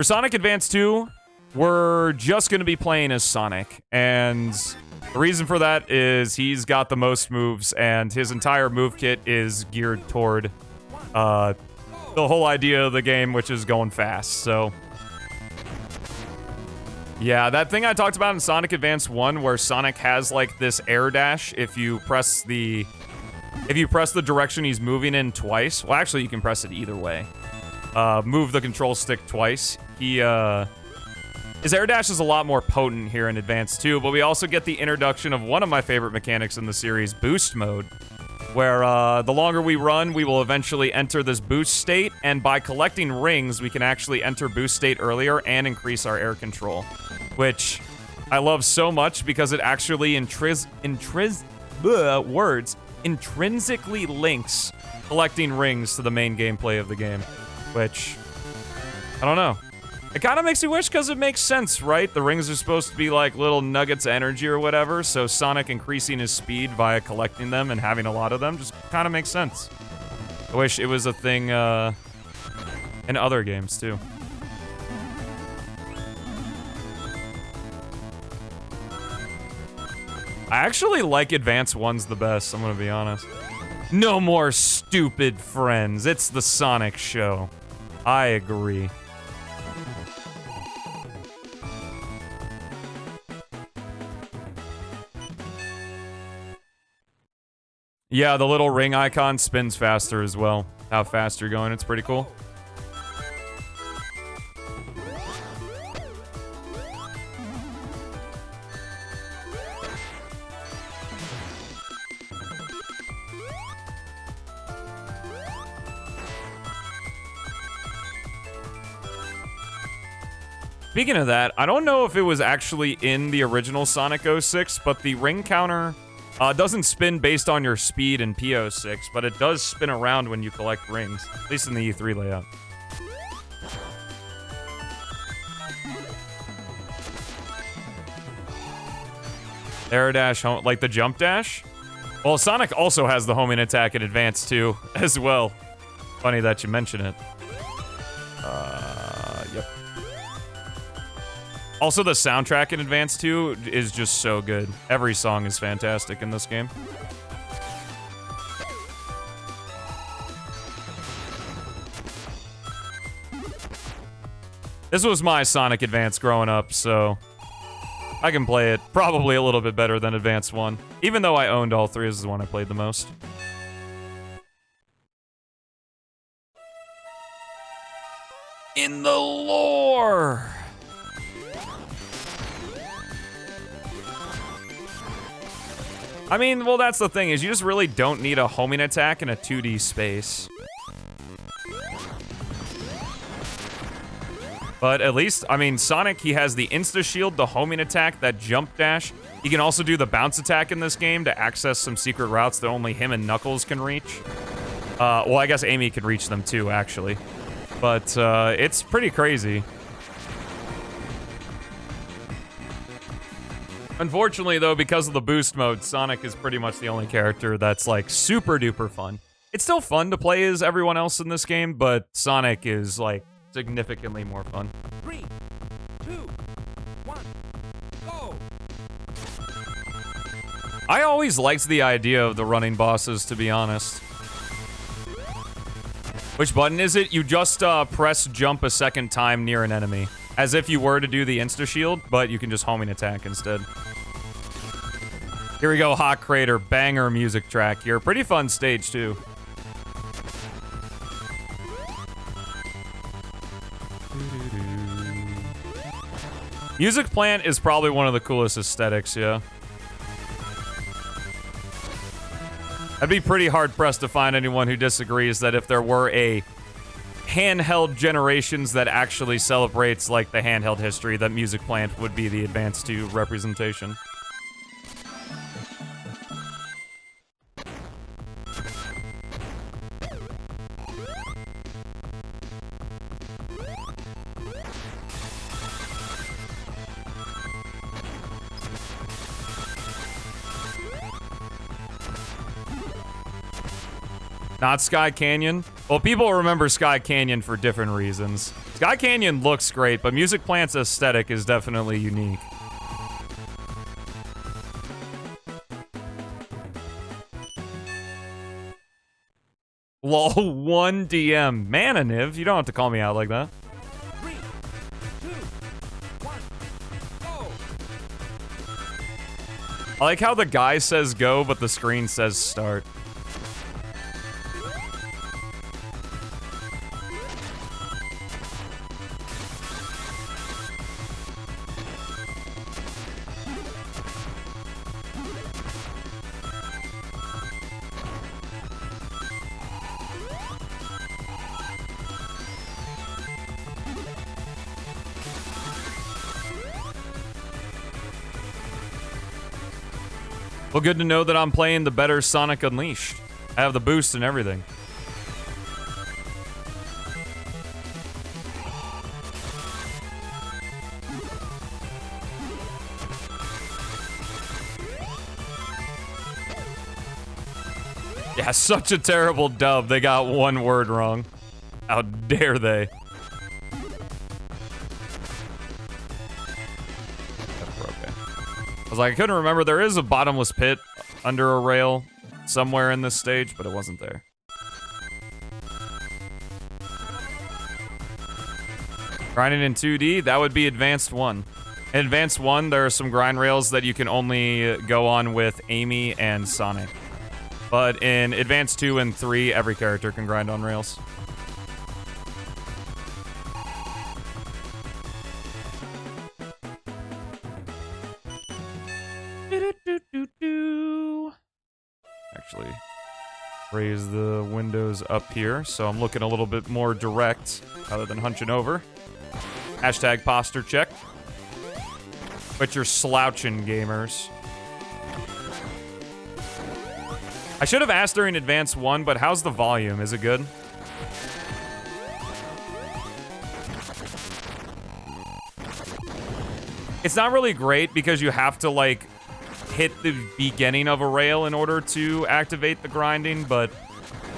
For Sonic Advance 2, we're just going to be playing as Sonic, and the reason for that is he's got the most moves, and his entire move kit is geared toward the whole idea of the game, which is going fast, so... Yeah, that thing I talked about in Sonic Advance 1, where Sonic has, like, this air dash if you press the direction he's moving in twice. Well, actually, you can press it either way. Move the control stick twice. His air dash is a lot more potent here in Advance 2, but we also get the introduction of one of my favorite mechanics in the series, Boost Mode, where the longer we run, we will eventually enter this boost state, and by collecting rings, we can actually enter boost state earlier and increase our air control, which I love so much because it actually intrinsically links collecting rings to the main gameplay of the game, which, I don't know. It kind of makes me wish because it makes sense, right? The rings are supposed to be like little nuggets of energy or whatever, so Sonic increasing his speed via collecting them and having a lot of them just kind of makes sense. I wish it was a thing in other games too. I actually like Advance 1's the best, I'm gonna be honest. No more stupid friends. It's the Sonic show. I agree. Yeah, the little ring icon spins faster as well. How fast you're going, it's pretty cool. Speaking of that, I don't know if it was actually in the original Sonic 06, but the ring counter doesn't spin based on your speed in P06, but it does spin around when you collect rings, at least in the E3 layout. Air dash, like the jump dash? Well, Sonic also has the homing attack in Advance 2 as well. Funny that you mention it. Yep. Also, the soundtrack in Advance 2 is just so good. Every song is fantastic in this game. This was my Sonic Advance growing up, so I can play it probably a little bit better than Advance 1. Even though I owned all three, this is the one I played the most. In the lore! I mean, well, that's the thing, is you just really don't need a homing attack in a 2D space. But at least, I mean, Sonic, he has the insta-shield, the homing attack, that jump dash. He can also do the bounce attack in this game to access some secret routes that only him and Knuckles can reach. Well, I guess Amy can reach them too, actually. But it's pretty crazy. Unfortunately, though, because of the boost mode, Sonic is pretty much the only character that's, like, super duper fun. It's still fun to play as everyone else in this game, but Sonic is, like, significantly more fun. 3, 2, 1, go! I always liked the idea of the running bosses, to be honest. Which button is it? You just press jump a second time near an enemy. As if you were to do the insta-shield, but you can just homing attack instead. Here we go, Hot Crater, banger music track here. Pretty fun stage, too. Music Plant is probably one of the coolest aesthetics, yeah. I'd be pretty hard-pressed to find anyone who disagrees that if there were a handheld generations that actually celebrates, like, the handheld history, that Music Plant would be the Advance 2 representation. Not Sky Canyon? Well, people remember Sky Canyon for different reasons. Sky Canyon looks great, but Music Plant's aesthetic is definitely unique. Lol, 1 DM. Man, Niv, you don't have to call me out like that. 3, 2, 1, go! I like how the guy says go, but the screen says start. Well, good to know that I'm playing the better Sonic Unleashed. I have the boost and everything. Yeah, such a terrible dub. They got one word wrong. How dare they? I was like, I couldn't remember. There is a bottomless pit under a rail somewhere in this stage, but it wasn't there. Grinding in 2D, that would be Advanced 1. In Advanced 1, there are some grind rails that you can only go on with Amy and Sonic. But in Advanced 2 and 3, every character can grind on rails. Actually, raise the windows up here so I'm looking a little bit more direct rather than hunching over. Hashtag posture check. But you're slouching, gamers. I should have asked during Advance 1, but how's the volume? Is it good? It's not really great because you have to, like, hit the beginning of a rail in order to activate the grinding, but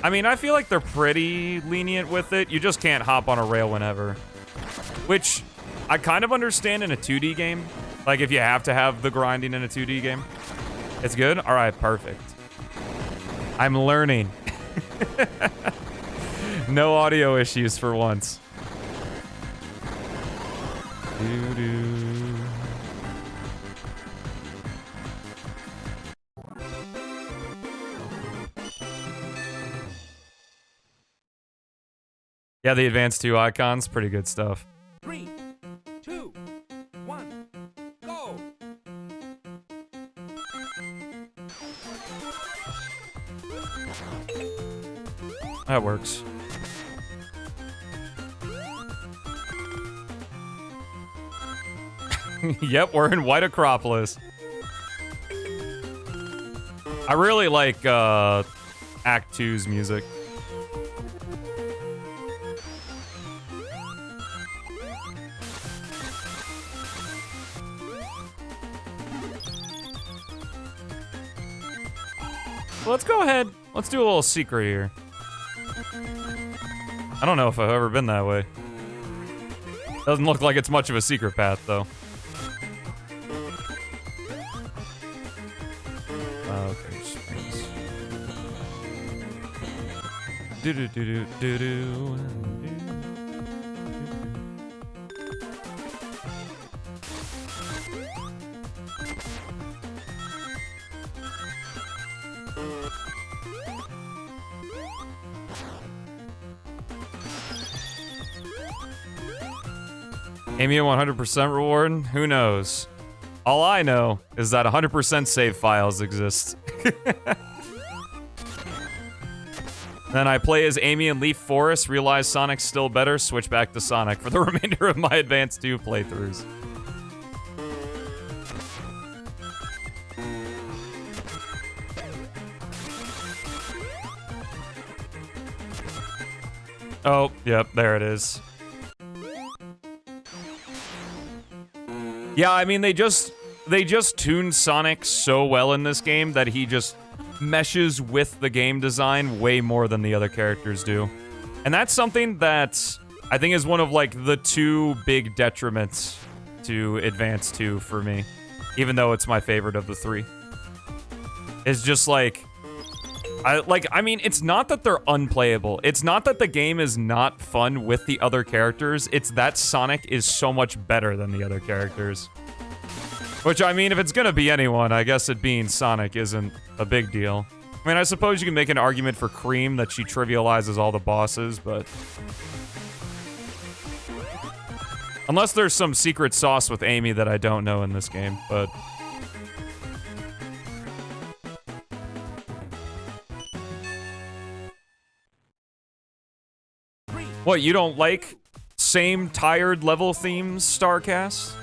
I mean, I feel like they're pretty lenient with it. You just can't hop on a rail whenever, which I kind of understand in a 2D game. Like, if you have to have the grinding in a 2D game. It's good? All right, perfect. I'm learning. No audio issues for once. Doo-doo. Yeah, the Advanced 2 icons, pretty good stuff. 3, 2, 1, go! That works. Yep, we're in White Acropolis. I really like Act 2's music. Let's go ahead. Let's do a little secret here. I don't know if I've ever been that way. Doesn't look like it's much of a secret path, though. Okay, springs. Do-do-do-do-do-do. Amy a 100% reward? Who knows? All I know is that 100% save files exist. Then I play as Amy in Leaf Forest, realize Sonic's still better, switch back to Sonic for the remainder of my Advanced 2 playthroughs. Oh, yep, there it is. Yeah, I mean, they just tuned Sonic so well in this game that he just meshes with the game design way more than the other characters do. And that's something that I think is one of like the two big detriments to Advance 2 for me, even though it's my favorite of the three. It's just like, I mean, it's not that they're unplayable. It's not that the game is not fun with the other characters. It's that Sonic is so much better than the other characters. Which, I mean, if it's gonna be anyone, I guess it being Sonic isn't a big deal. I mean, I suppose you can make an argument for Cream that she trivializes all the bosses, but... Unless there's some secret sauce with Amy that I don't know in this game, but... What, you don't like same tired level themes, Starcast?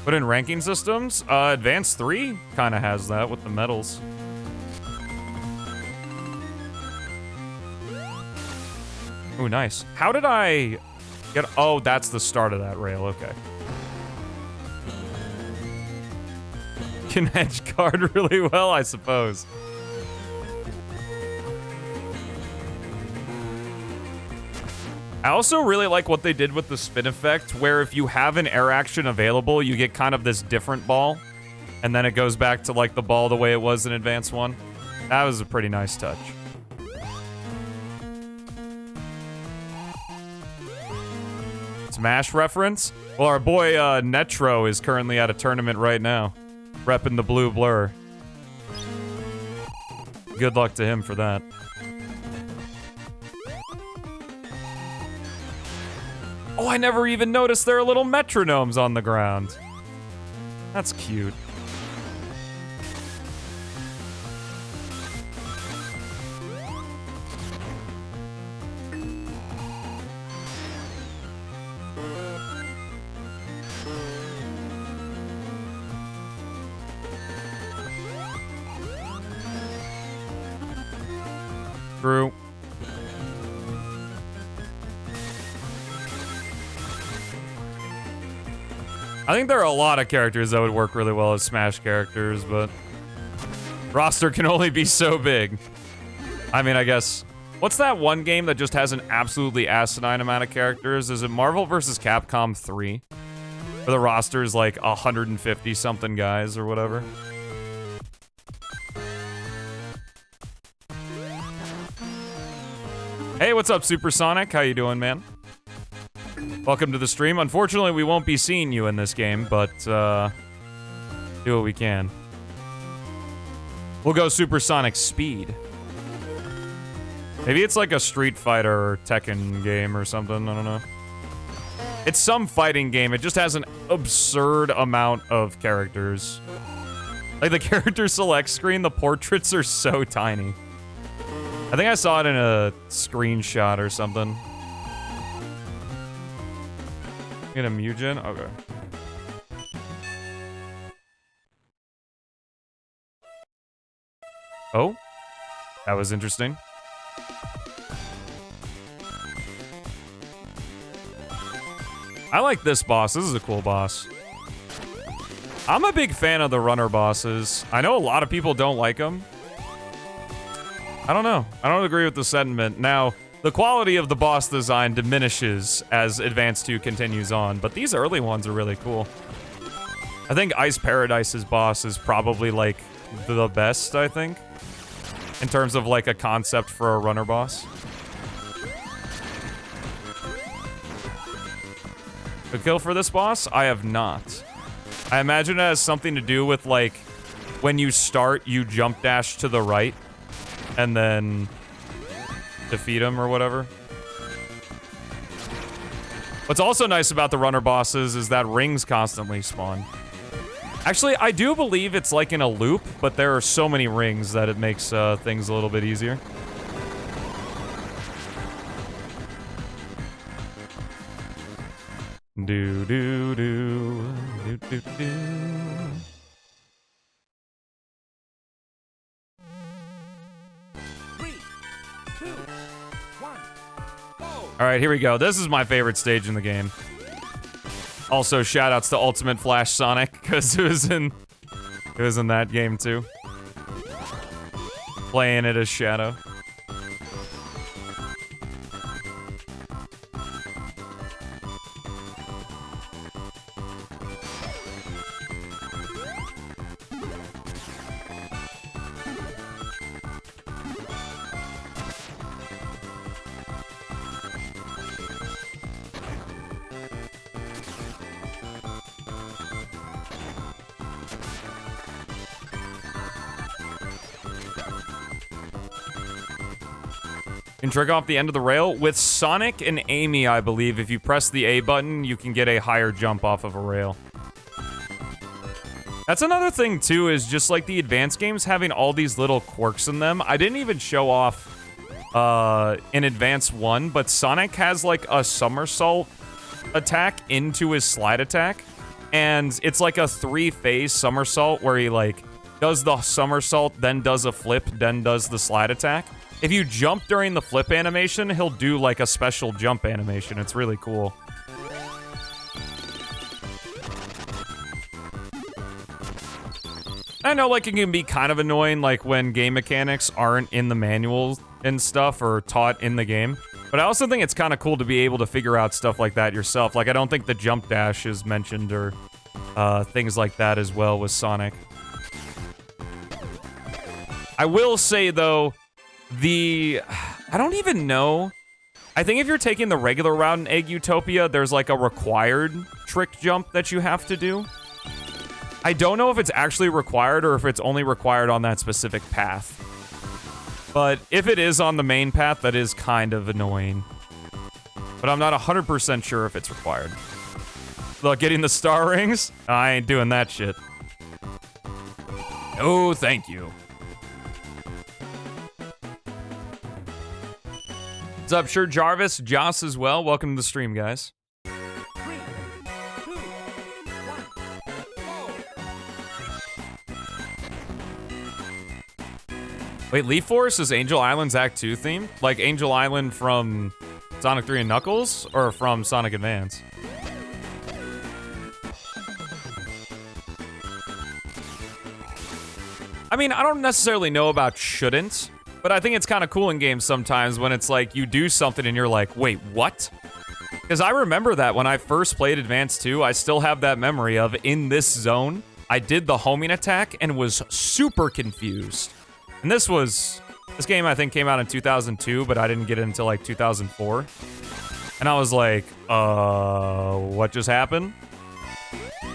But in ranking systems, Advance 3 kind of has that with the medals. Ooh, nice. How did I get... Oh, that's the start of that rail, okay. Can edge guard really well, I suppose. I also really like what they did with the spin effect, where if you have an air action available, you get kind of this different ball, and then it goes back to like the ball the way it was in Advance 1. That was a pretty nice touch. Smash reference? Well, our boy Netro is currently at a tournament right now, repping the blue blur. Good luck to him for that. Oh, I never even noticed there are little metronomes on the ground. That's cute. True. I think there are a lot of characters that would work really well as Smash characters, but roster can only be so big. I mean, I guess... What's that one game that just has an absolutely asinine amount of characters? Is it Marvel vs. Capcom 3? Where the roster is like 150-something guys or whatever? Hey, what's up, Supersonic? How you doing, man? Welcome to the stream. Unfortunately, we won't be seeing you in this game, but, do what we can. We'll go Supersonic Speed. Maybe it's like a Street Fighter or Tekken game or something, I don't know. It's some fighting game, it just has an absurd amount of characters. Like, the character select screen, the portraits are so tiny. I think I saw it in a screenshot or something. Get a Mugen? Okay. Oh? That was interesting. I like this boss. This is a cool boss. I'm a big fan of the runner bosses. I know a lot of people don't like them. I don't know. I don't agree with the sentiment. Now, the quality of the boss design diminishes as Advance 2 continues on, but these early ones are really cool. I think Ice Paradise's boss is probably, like, the best, I think, in terms of, like, a concept for a runner boss. The kill for this boss? I have not. I imagine it has something to do with, like, when you start, you jump dash to the right, and then defeat him or whatever. What's also nice about the runner bosses is that rings constantly spawn. Actually, I do believe it's like in a loop, but there are so many rings that it makes things a little bit easier. Do do do do do do. All right, here we go. This is my favorite stage in the game. Also, shoutouts to Ultimate Flash Sonic because it was in that game too. Playing it as Shadow. Can trick off the end of the rail. With Sonic and Amy, I believe, if you press the A button, you can get a higher jump off of a rail. That's another thing, too, is just like the advanced games having all these little quirks in them. I didn't even show off in Advance 1, but Sonic has like a somersault attack into his slide attack. And it's like a 3-phase somersault where he like does the somersault, then does a flip, then does the slide attack. If you jump during the flip animation, he'll do like a special jump animation. It's really cool. I know like it can be kind of annoying like when game mechanics aren't in the manuals and stuff or taught in the game. But I also think it's kind of cool to be able to figure out stuff like that yourself. Like I don't think the jump dash is mentioned or things like that as well with Sonic. I will say though, I don't even know. I think if you're taking the regular route in Egg Utopia, there's like a required trick jump that you have to do. I don't know if it's actually required or if it's only required on that specific path. But if it is on the main path, that is kind of annoying. But I'm not 100% sure if it's required. Look, getting the star rings? I ain't doing that shit. Oh, thank you. What's up, Sure Jarvis? Joss as well. Welcome to the stream, guys. 3, 2, 1, go! Wait, Leaf Force is Angel Island's Act 2 theme? Like Angel Island from Sonic 3 and Knuckles? Or from Sonic Advance? I mean, I don't necessarily know about shouldn't. But I think it's kind of cool in games sometimes when it's like you do something and you're like, wait, what? Because I remember that when I first played Advance 2, I still have that memory of in this zone, I did the homing attack and was super confused. And this game I think came out in 2002, but I didn't get it until like 2004. And I was like, what just happened?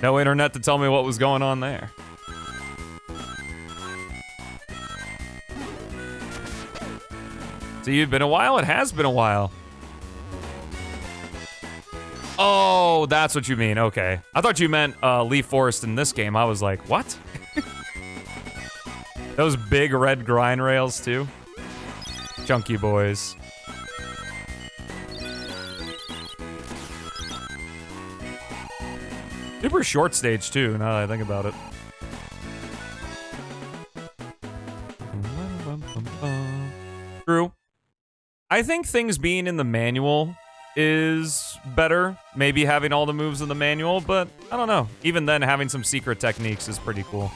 No internet to tell me what was going on there. So you've been a while? It has been a while. Oh, that's what you mean. Okay. I thought you meant Leaf Forest in this game. I was like, what? Those big red grind rails, too. Chunky boys. Super short stage, too, now that I think about it. True. I think things being in the manual is better. Maybe having all the moves in the manual, but I don't know. Even then, having some secret techniques is pretty cool.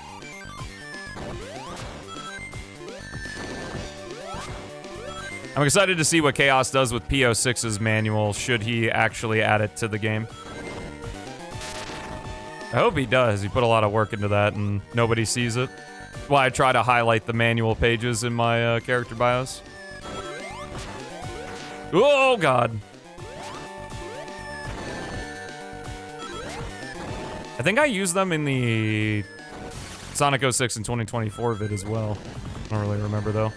I'm excited to see what Chaos does with PO6's manual, should he actually add it to the game. I hope he does. He put a lot of work into that and nobody sees it. That's why I try to highlight the manual pages in my character bios. Oh, God. I think I used them in the Sonic 06 and 2024 vid as well. I don't really remember, though.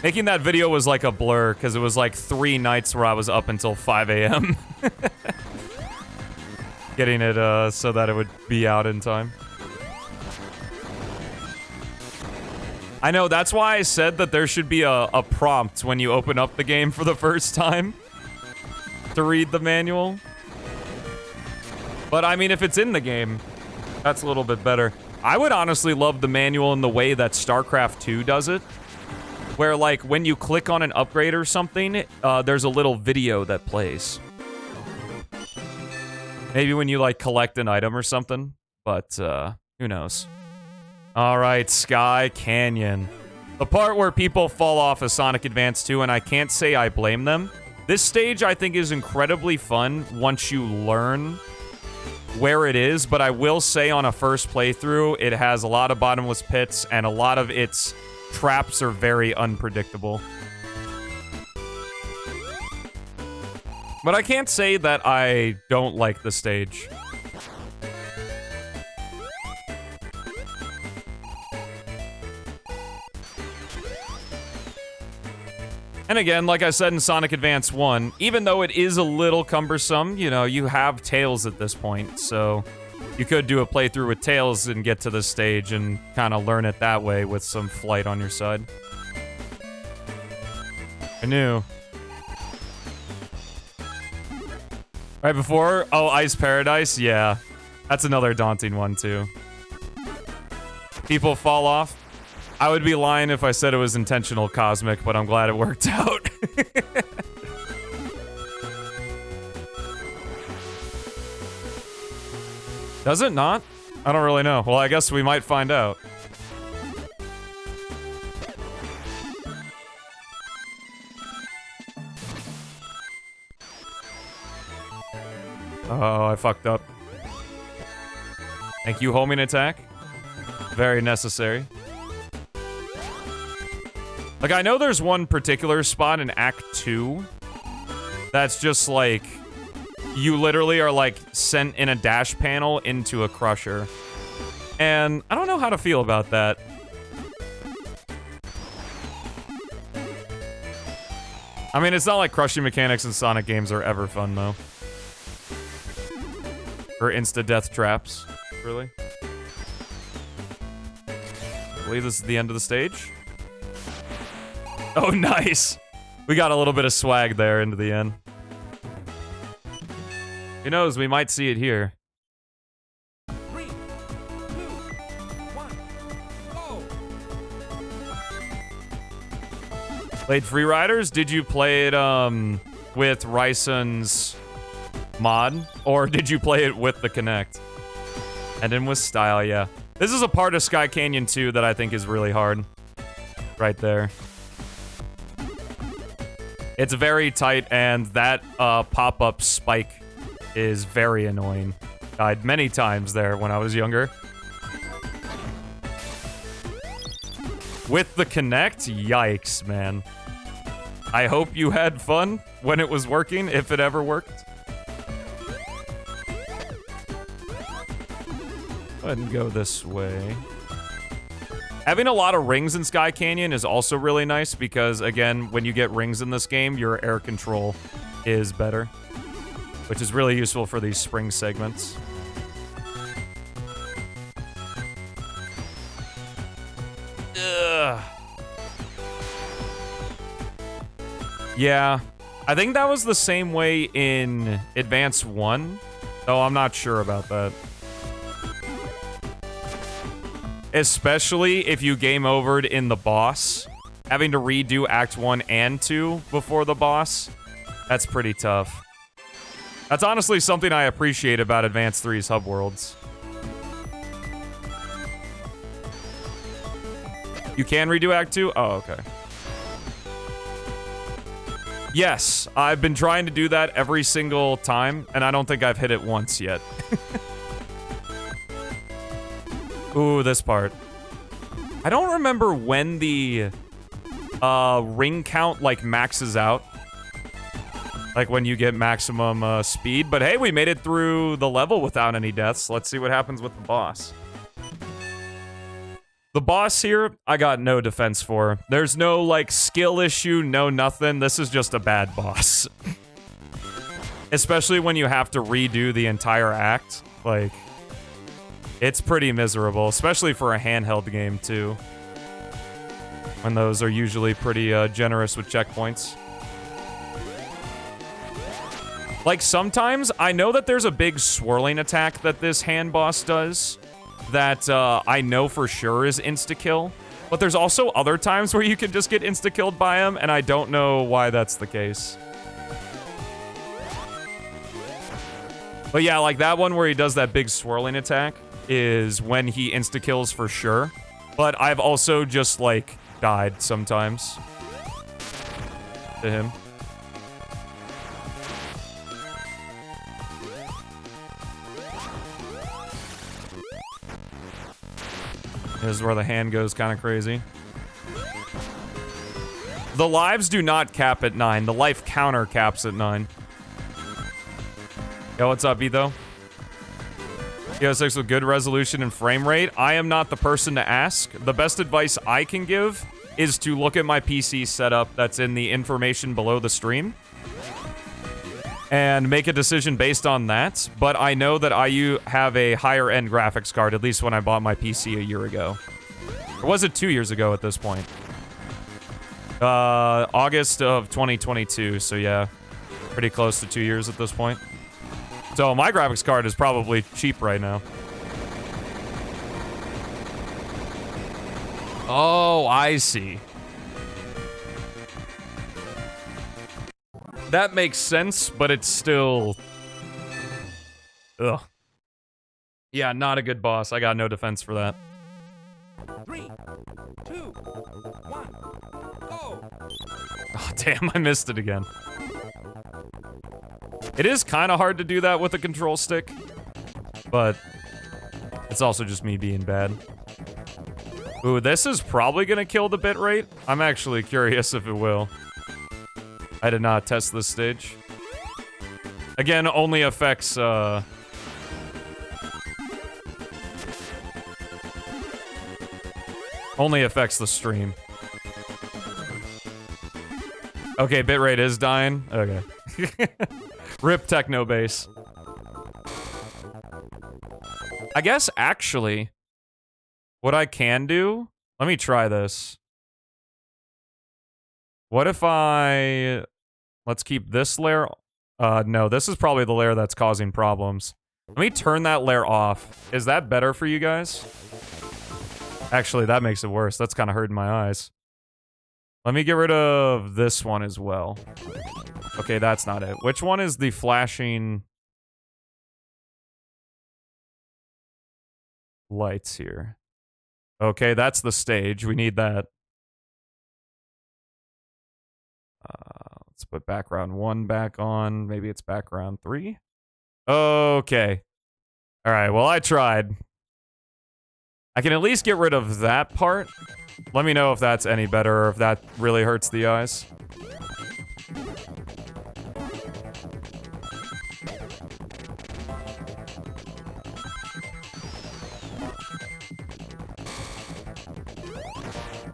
Making that video was like a blur, because it was like 3 nights where I was up until 5 a.m. Getting it so that it would be out in time. I know, that's why I said that there should be a prompt when you open up the game for the first time to read the manual. But I mean, if it's in the game, that's a little bit better. I would honestly love the manual in the way that StarCraft 2 does it. where, like, when you click on an upgrade or something, there's a little video that plays. Maybe when you, like, collect an item or something, but, who knows. All right, Sky Canyon. The part where people fall off of Sonic Advance 2, and I can't say I blame them. This stage, I think, is incredibly fun once you learn where it is, but I will say on a first playthrough, it has a lot of bottomless pits, and a lot of its traps are very unpredictable. But I can't say that I don't like the stage. And again, like I said in Sonic Advance 1, even though it is a little cumbersome, you know, you have Tails at this point, so you could do a playthrough with Tails and get to this stage and kind of learn it that way with some flight on your side. I knew. Right before? Oh, Ice Paradise? Yeah. That's another daunting one, too. People fall off. I would be lying if I said it was intentional, Cosmic, but I'm glad it worked out. Does it not? I don't really know. Well, I guess we might find out. Oh, I fucked up. Thank you, homing attack. Very necessary. Like, I know there's one particular spot in Act 2 that's just, like, you literally are, like, sent in a dash panel into a crusher. And I don't know how to feel about that. I mean, it's not like crushing mechanics in Sonic games are ever fun, though. Or insta-death traps, really. I believe this is the end of the stage. Oh, nice! We got a little bit of swag there into the end. Who knows, we might see it here. 3, 2, 1, go! Played Free Riders? Did you play it, with Ryson's mod? Or did you play it with the Kinect? And then with style, yeah. This is a part of Sky Canyon 2 that I think is really hard. Right there. It's very tight, and that pop-up spike is very annoying. Died many times there when I was younger. With the Kinect? Yikes, man. I hope you had fun when it was working, if it ever worked. Go ahead and go this way. Having a lot of rings in Sky Canyon is also really nice because, again, when you get rings in this game, your air control is better. Which is really useful for these spring segments. Ugh. Yeah. I think that was the same way in Advance 1, though I'm not sure about that. Especially if you game overed in the boss. Having to redo Act 1 and 2 before the boss, that's pretty tough. That's honestly something I appreciate about Advance 3's hub worlds. You can redo Act 2? Oh, okay. Yes, I've been trying to do that every single time, and I don't think I've hit it once yet. Ooh, this part. I don't remember when the ring count, like, maxes out. Like, when you get maximum speed. But hey, we made it through the level without any deaths. Let's see what happens with the boss. The boss here, I got no defense for. There's no, like, skill issue, no nothing. This is just a bad boss. Especially when you have to redo the entire act. Like... it's pretty miserable, especially for a handheld game, too. When those are usually pretty generous with checkpoints. Like, sometimes, I know that there's a big swirling attack that this hand boss does that I know for sure is insta-kill. But there's also other times where you can just get insta-killed by him, and I don't know why that's the case. But yeah, like that one where he does that big swirling attack is when he insta-kills for sure. But I've also just, like, died sometimes to him. This is where the hand goes kind of crazy. The lives do not cap at 9. The life counter caps at 9. Yo, what's up, Etho? EO6 with good resolution and frame rate. I am not the person to ask. The best advice I can give is to look at my PC setup that's in the information below the stream and make a decision based on that. But I know that I have a higher end graphics card, at least when I bought my PC a year ago. Or was it 2 years ago at this point? August of 2022, so yeah. Pretty close to 2 years at this point. So my graphics card is probably cheap right now. Oh, I see. That makes sense, but it's still... Ugh. Yeah, not a good boss. I got no defense for that. 3, 2, 1, go! Oh, damn, I missed it again. It is kind of hard to do that with a control stick, but it's also just me being bad. Ooh, this is probably gonna kill the bitrate. I'm actually curious if it will. I did not test this stage. Again, only affects, only affects the stream. Okay, bitrate is dying. Okay. Rip Techno Base. I guess, actually, what I can do... Let me try this. What if I... Let's keep this layer... no, this is probably the layer that's causing problems. Let me turn that layer off. Is that better for you guys? Actually, that makes it worse. That's kind of hurting my eyes. Let me get rid of this one as well. Okay, that's not it. Which one is the flashing lights here? Okay, that's the stage. We need that. Let's put background 1 back on. Maybe it's background 3. Okay. All right, well, I tried. I can at least get rid of that part. Let me know if that's any better or if that really hurts the eyes.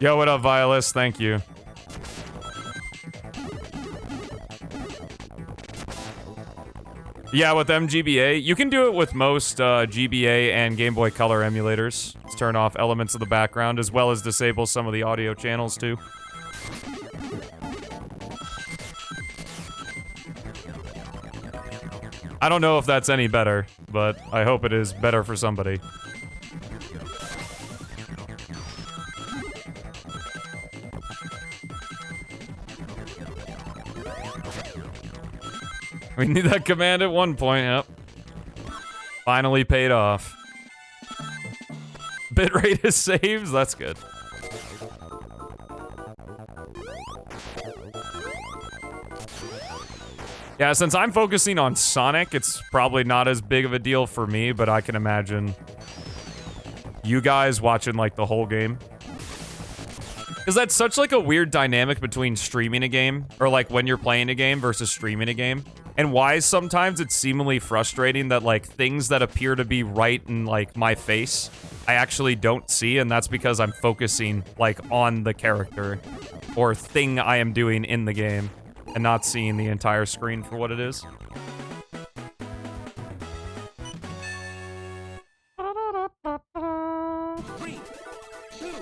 Yo, what up, Violus? Thank you. Yeah, with MGBA, you can do it with most GBA and Game Boy Color emulators. Let's turn off elements of the background as well as disable some of the audio channels too. I don't know if that's any better, but I hope it is better for somebody. We need that command at one point, yep. Finally paid off. Bitrate is saved, that's good. Yeah, since I'm focusing on Sonic, it's probably not as big of a deal for me, but I can imagine you guys watching, like, the whole game. Because that's such, like, a weird dynamic between streaming a game, or, like, when you're playing a game versus streaming a game. And why sometimes it's seemingly frustrating that, like, things that appear to be right in, like, my face, I actually don't see, and that's because I'm focusing, like, on the character or thing I am doing in the game and not seeing the entire screen for what it is. Three, two,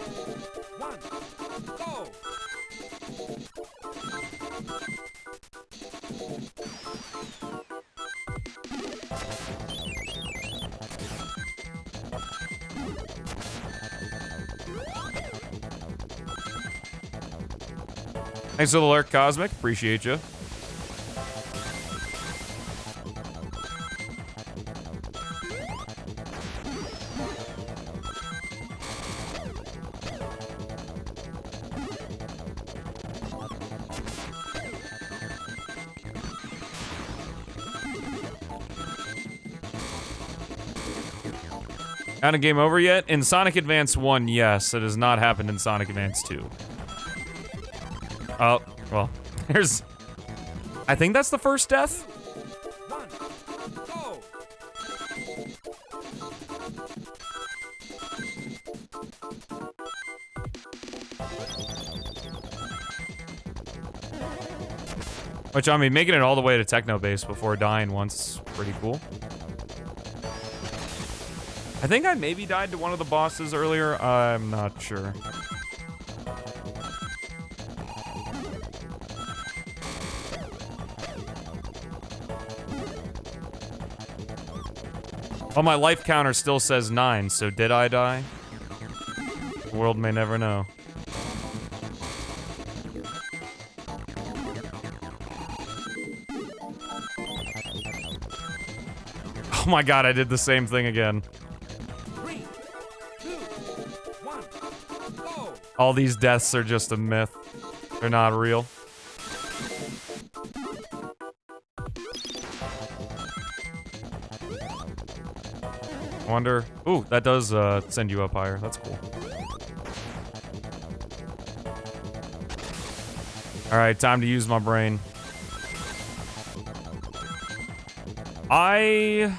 one, go! Thanks for the lurk, Cosmic. Appreciate you. Not a game over yet? In Sonic Advance 1, yes. It has not happened in Sonic Advance 2. Oh, well, there's... I think that's the first death? One, go! Which, I mean, making it all the way to Techno Base before dying once is pretty cool. I think I maybe died to one of the bosses earlier. I'm not sure. Oh, my life counter still says 9, so did I die? The world may never know. Oh my god, I did the same thing again. 3, 2, 1, go! All these deaths are just a myth. They're not real. Wonder. Ooh, that does send you up higher. That's cool. Alright, time to use my brain. I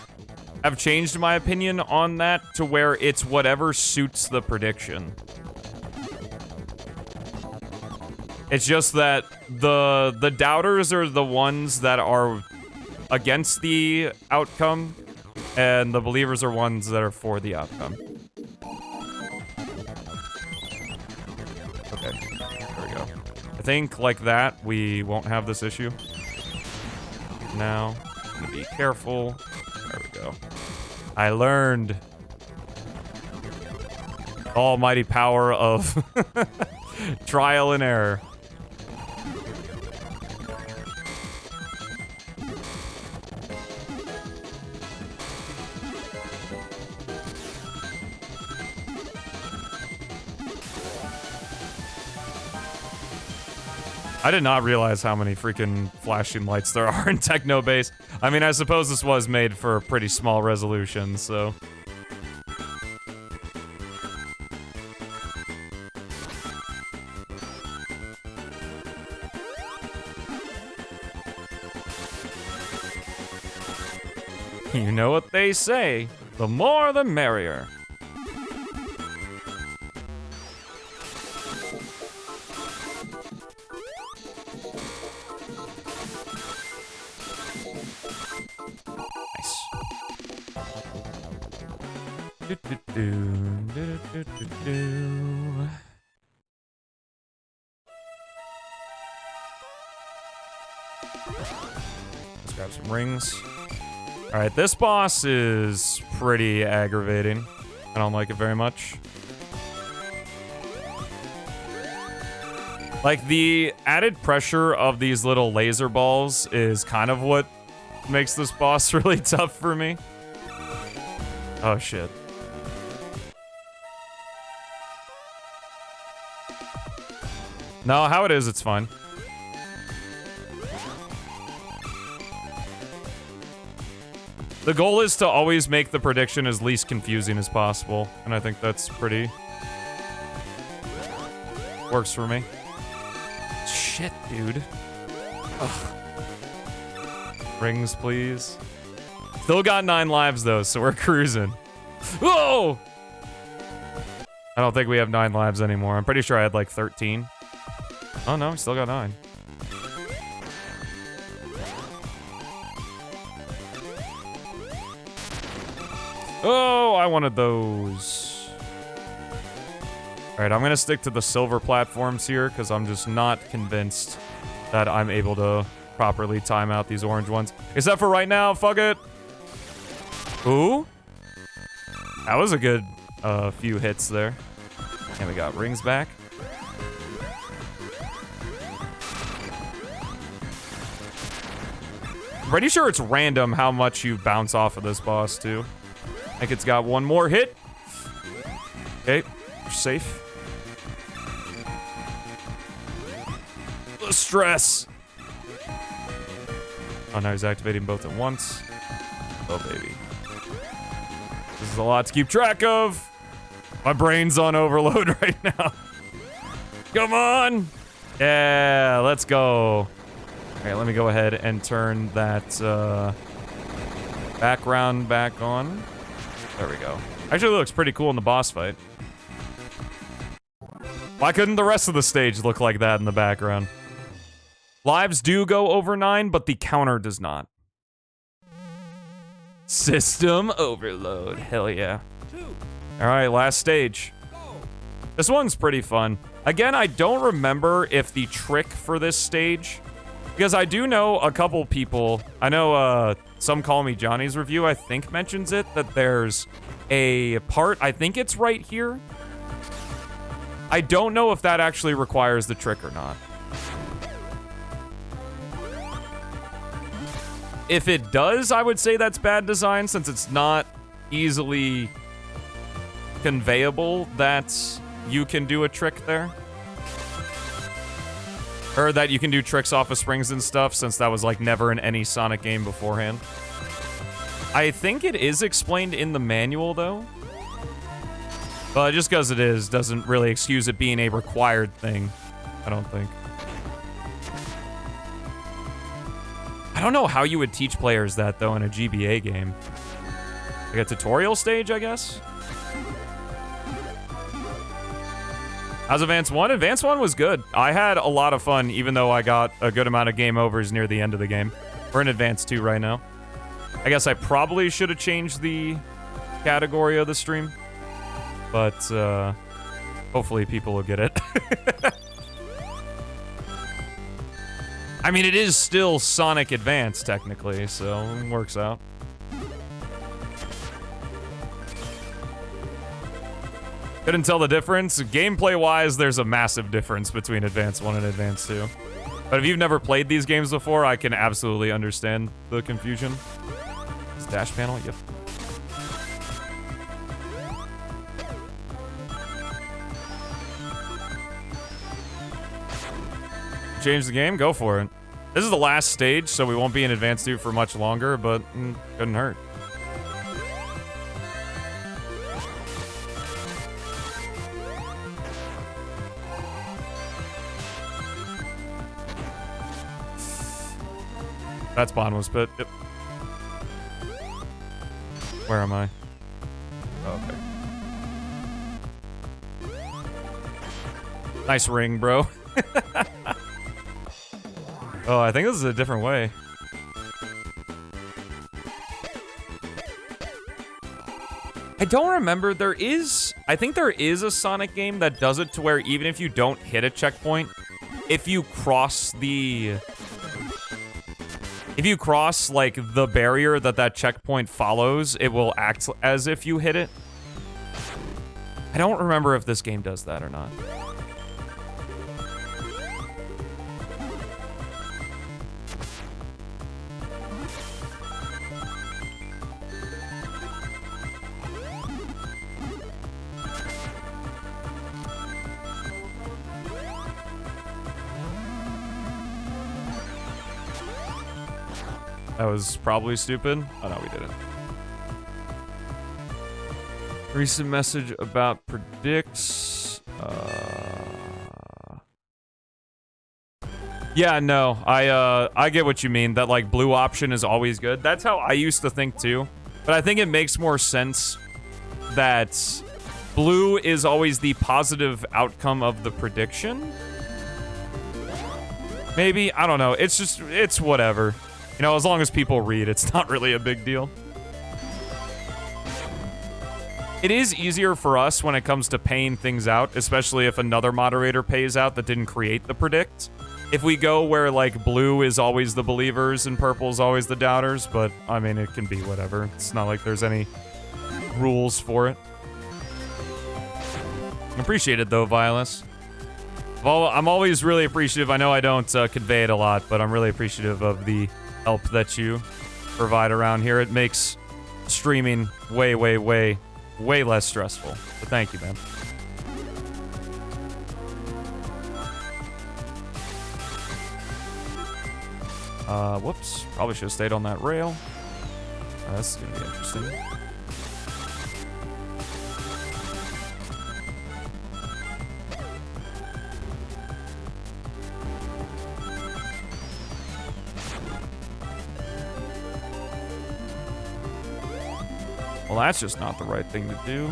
have changed my opinion on that to where it's whatever suits the prediction. It's just that the doubters are the ones that are against the outcome, and the believers are ones that are for the outcome. Okay, there we go. I think like that, we won't have this issue. Now, I'm gonna be careful. There we go. I learned. The almighty power of trial and error. I did not realize how many freaking flashing lights there are in Techno Base. I mean, I suppose this was made for a pretty small resolution, so... You know what they say, the more the merrier. Let's grab some rings. Alright, this boss is pretty aggravating. I don't like it very much. Like, the added pressure of these little laser balls is kind of what makes this boss really tough for me. Oh, shit. No, how it is, it's fine. The goal is to always make the prediction as least confusing as possible, and I think that's pretty... works for me. Shit, dude. Ugh. Rings, please. Still got 9 lives, though, so we're cruising. Whoa! I don't think we have 9 lives anymore. I'm pretty sure I had, like, 13. Oh, no, we still got 9. Oh, I wanted those. Alright, I'm gonna stick to the silver platforms here, because I'm just not convinced that I'm able to properly time out these orange ones. Except for right now, fuck it! Ooh? That was a good few hits there. And we got rings back. pretty sure it's random how much you bounce off of this boss, too. I think it's got one more hit. Okay, safe. The stress. Oh, now he's activating both at once. Oh, baby. This is a lot to keep track of. My brain's on overload right now. Come on. Yeah, let's go. All right, let me go ahead and turn that background back on. There we go. Actually looks pretty cool in the boss fight. Why couldn't the rest of the stage look like that in the background? Lives do go over 9, but the counter does not. System overload. Hell yeah. All right, last stage. This one's pretty fun. Again, I don't remember if the trick for this stage, because I do know a couple people, I know some Call Me Johnny's review, I think mentions it, that there's a part, I think it's right here. I don't know if that actually requires the trick or not. If it does, I would say that's bad design, since it's not easily conveyable that you can do a trick there. Or that you can do tricks off of springs and stuff, since that was like never in any Sonic game beforehand. I think it is explained in the manual though. But just because it is, doesn't really excuse it being a required thing, I don't think. I don't know how you would teach players that though in a GBA game. Like a tutorial stage, I guess? How's Advance 1? Advance 1 was good. I had a lot of fun, even though I got a good amount of game overs near the end of the game. We're in Advance 2 right now. I guess I probably should have changed the category of the stream. But, hopefully people will get it. I mean, it is still Sonic Advance, technically, so it works out. Couldn't tell the difference. Gameplay-wise, there's a massive difference between Advance 1 and Advance 2. But if you've never played these games before, I can absolutely understand the confusion. This dash panel? Yep. Change the game? Go for it. This is the last stage, so we won't be in Advance 2 for much longer, but couldn't hurt. That's Bottomless Pit. Yep. Where am I? Oh, okay. Nice ring, bro. Oh, I think this is a different way. I don't remember. There is... I think there is a Sonic game that does it to where even if you don't hit a checkpoint, if you cross the... If you cross, like, the barrier that checkpoint follows, it will act as if you hit it. I don't remember if this game does that or not. That was probably stupid. Oh, no, we didn't. Recent message about predicts. Yeah, no. I get what you mean. That, like, blue option is always good. That's how I used to think, too. But I think it makes more sense that blue is always the positive outcome of the prediction. Maybe? I don't know. It's just, it's whatever. You know, as long as people read, it's not really a big deal. It is easier for us when it comes to paying things out, especially if another moderator pays out that didn't create the predict. If we go where, like, blue is always the believers and purple is always the doubters, but, I mean, it can be whatever. It's not like there's any rules for it. Appreciate it, though, Violus. Well, I'm always really appreciative. I know I don't convey it a lot, but I'm really appreciative of the help that you provide around here. It makes streaming way, way, way, way less stressful. So thank you, man. Whoops. Probably should have stayed on that rail. This is gonna be interesting. Well, that's just not the right thing to do.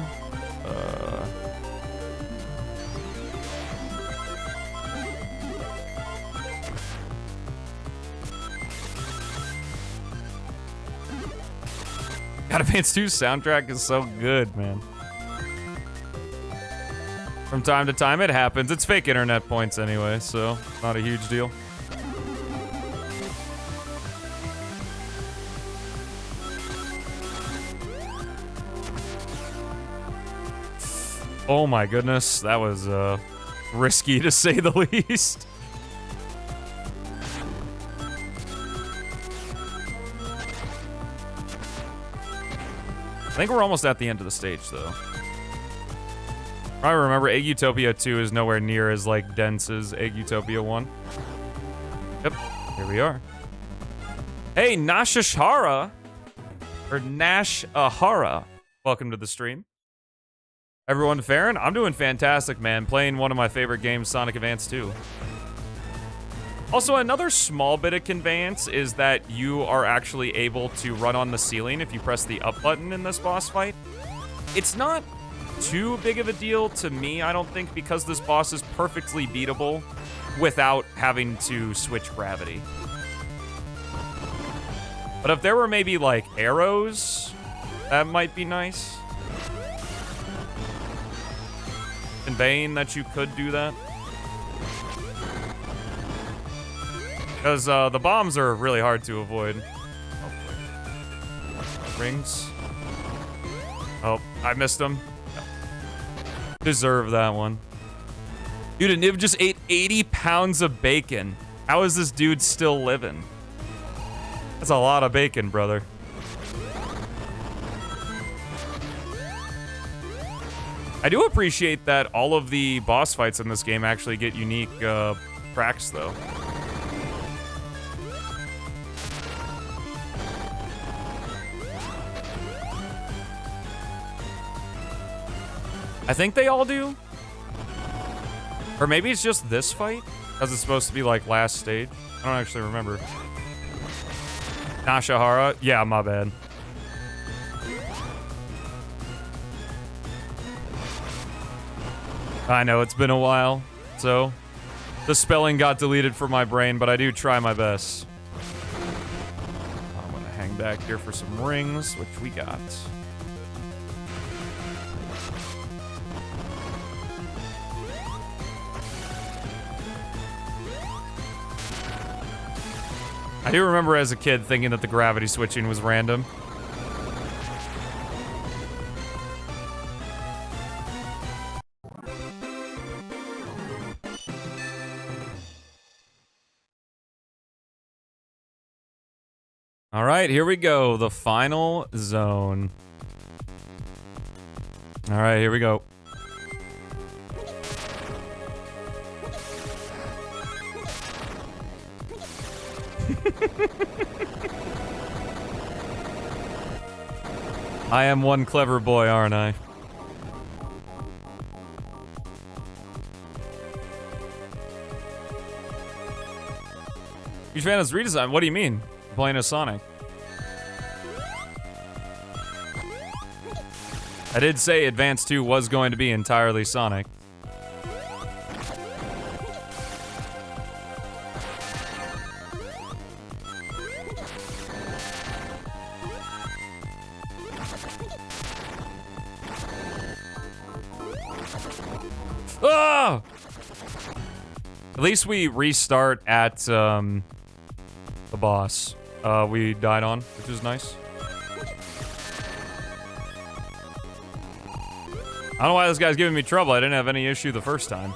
God, Advance 2's soundtrack is so good, man. From time to time, it happens. It's fake internet points anyway, so not a huge deal. Oh my goodness, that was risky to say the least. I think we're almost at the end of the stage, though. I remember Egg Utopia 2 is nowhere near as, like, dense as Egg Utopia 1. Yep, here we are. Hey, Nashashara, or Nash-Ahara, welcome to the stream. Everyone faring? I'm doing fantastic, man. Playing one of my favorite games, Sonic Advance 2. Also, another small bit of conveyance is that you are actually able to run on the ceiling if you press the up button in this boss fight. It's not too big of a deal to me, I don't think, because this boss is perfectly beatable without having to switch gravity. But if there were maybe, like, arrows, that might be nice. Conveying that you could do that. Because the bombs are really hard to avoid. Oh, rings. Oh, I missed them. No. Deserve that one. Dude, a Nib just ate 80 pounds of bacon. How is this dude still living? That's a lot of bacon, brother. I do appreciate that all of the boss fights in this game actually get unique cracks, though. I think they all do. Or maybe it's just this fight, because it's supposed to be like last stage. I don't actually remember. Nashahara? Yeah, my bad. I know, it's been a while, so the spelling got deleted from my brain, but I do try my best. I'm gonna hang back here for some rings, which we got. I do remember as a kid thinking that the gravity switching was random. All right, here we go. The final zone. All right, here we go. I am one clever boy, aren't I? Huge fan of this redesign. What do you mean? Playing as Sonic. I did say Advance 2 was going to be entirely Sonic. Ah! At least we restart at the boss we died on, which is nice. I don't know why this guy's giving me trouble. I didn't have any issue the first time.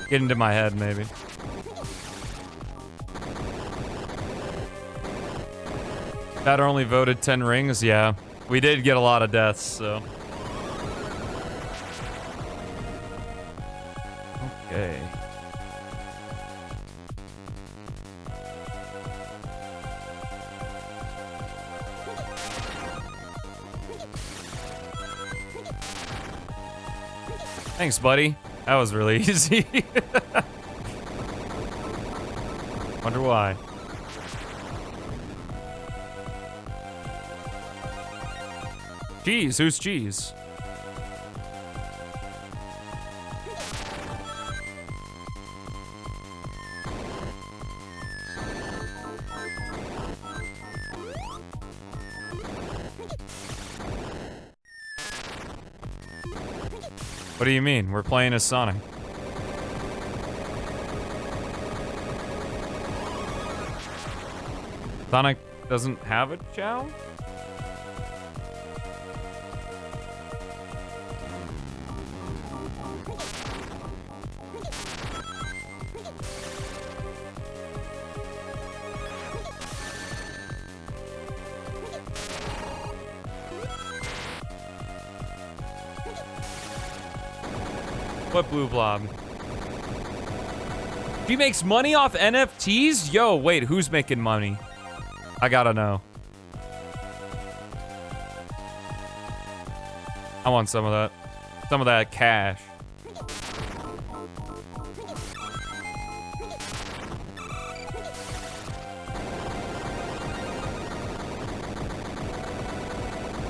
Get into my head, maybe. That only voted 10 rings, yeah. We did get a lot of deaths, so. Okay. Thanks, buddy. That was really easy. Wonder why. Cheese, who's cheese? What do you mean? We're playing as Sonic. Sonic doesn't have a chow? What blue blob? She makes money off NFTs? Yo, wait, who's making money? I gotta know. I want some of that. Some of that cash.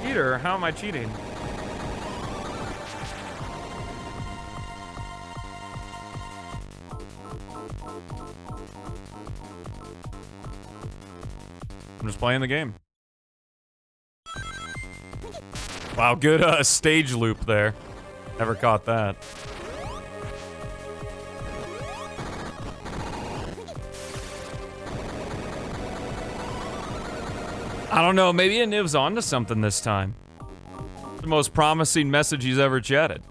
Cheater, how am I cheating? I'm just playing the game. Wow, good stage loop there. Never caught that. I don't know, maybe Niv's onto something this time. The most promising message he's ever chatted.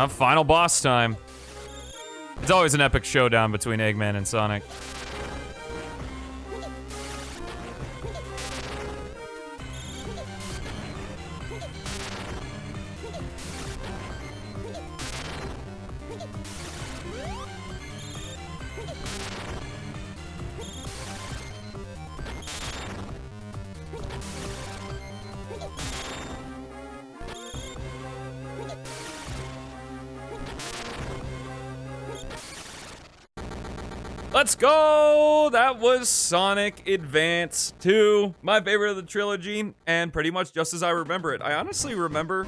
Final boss time. It's always an epic showdown between Eggman and Sonic. Let's go! That was Sonic Advance 2, my favorite of the trilogy, and pretty much just as I remember it. I honestly remember,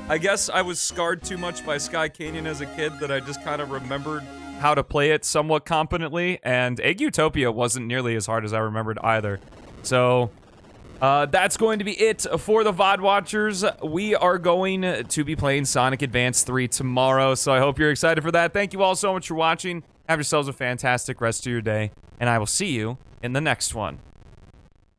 I guess I was scarred too much by Sky Canyon as a kid that I just kind of remembered how to play it somewhat competently, and Egg Utopia wasn't nearly as hard as I remembered either. So, that's going to be it for the VOD watchers. We are going to be playing Sonic Advance 3 tomorrow, so I hope you're excited for that. Thank you all so much for watching. Have yourselves a fantastic rest of your day, and I will see you in the next one.